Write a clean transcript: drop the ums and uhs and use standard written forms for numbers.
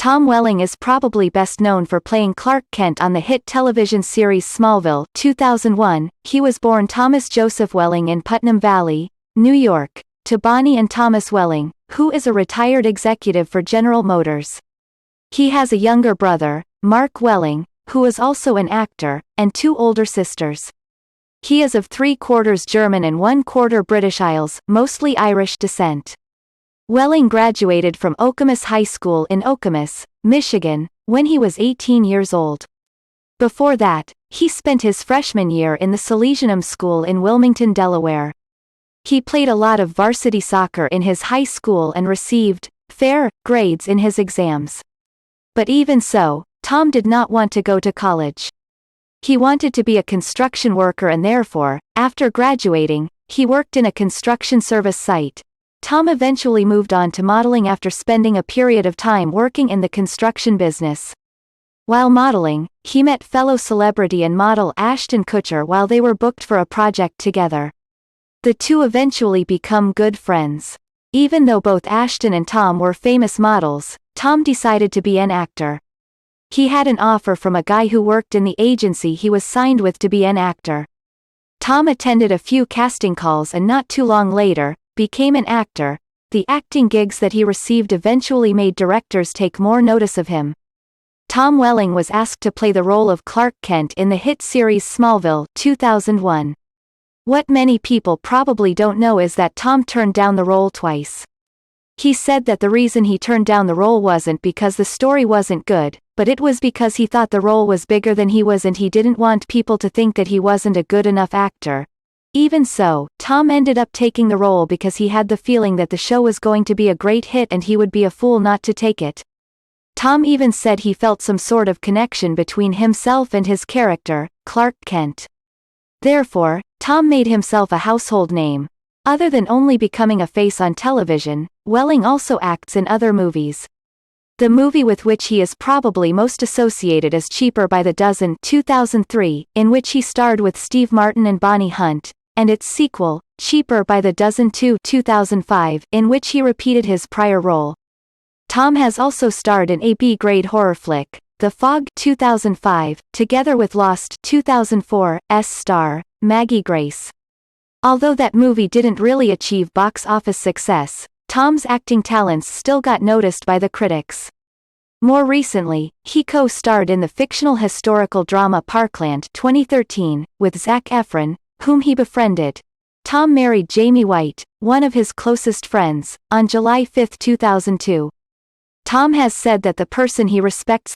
Tom Welling is probably best known for playing Clark Kent on the hit television series Smallville, 2001. He was born Thomas Joseph Welling in Putnam Valley, New York, to Bonnie and Thomas Welling, who is a retired executive for General Motors. He has a younger brother, Mark Welling, who is also an actor, and two older sisters. He is of 3/4 German and 1/4 British Isles, mostly Irish descent. Welling graduated from Okemos High School in Okemos, Michigan, when he was 18 years old. Before that, he spent his freshman year in the Salesianum School in Wilmington, Delaware. He played a lot of varsity soccer in his high school and received fair grades in his exams. But even so, Tom did not want to go to college. He wanted to be a construction worker and therefore, after graduating, he worked in a construction service site. Tom eventually moved on to modeling after spending a period of time working in the construction business. While modeling, he met fellow celebrity and model Ashton Kutcher while they were booked for a project together. The two eventually become good friends. Even though both Ashton and Tom were famous models, Tom decided to be an actor. He had an offer from a guy who worked in the agency he was signed with to be an actor. Tom attended a few casting calls and not too long later, became an actor. The acting gigs that he received eventually made directors take more notice of him. Tom Welling was asked to play the role of Clark Kent in the hit series Smallville, 2001. What many people probably don't know is that Tom turned down the role twice. He said that the reason he turned down the role wasn't because the story wasn't good, but it was because he thought the role was bigger than he was and he didn't want people to think that he wasn't a good enough actor. Even so, Tom ended up taking the role because he had the feeling that the show was going to be a great hit and he would be a fool not to take it. Tom even said he felt some sort of connection between himself and his character, Clark Kent. Therefore, Tom made himself a household name. Other than only becoming a face on television, Welling also acts in other movies. The movie with which he is probably most associated is Cheaper by the Dozen, 2003, in which he starred with Steve Martin and Bonnie Hunt, and its sequel, Cheaper by the Dozen 2, 2005, in which he repeated his prior role. Tom has also starred in a B-grade horror flick, The Fog, 2005, together with Lost, 2004's star, Maggie Grace. Although that movie didn't really achieve box office success, Tom's acting talents still got noticed by the critics. More recently, he co-starred in the fictional historical drama Parkland, 2013, with Zac Efron, whom he befriended. Tom married Jamie White, one of his closest friends, on July 5, 2002. Tom has said that the person he respects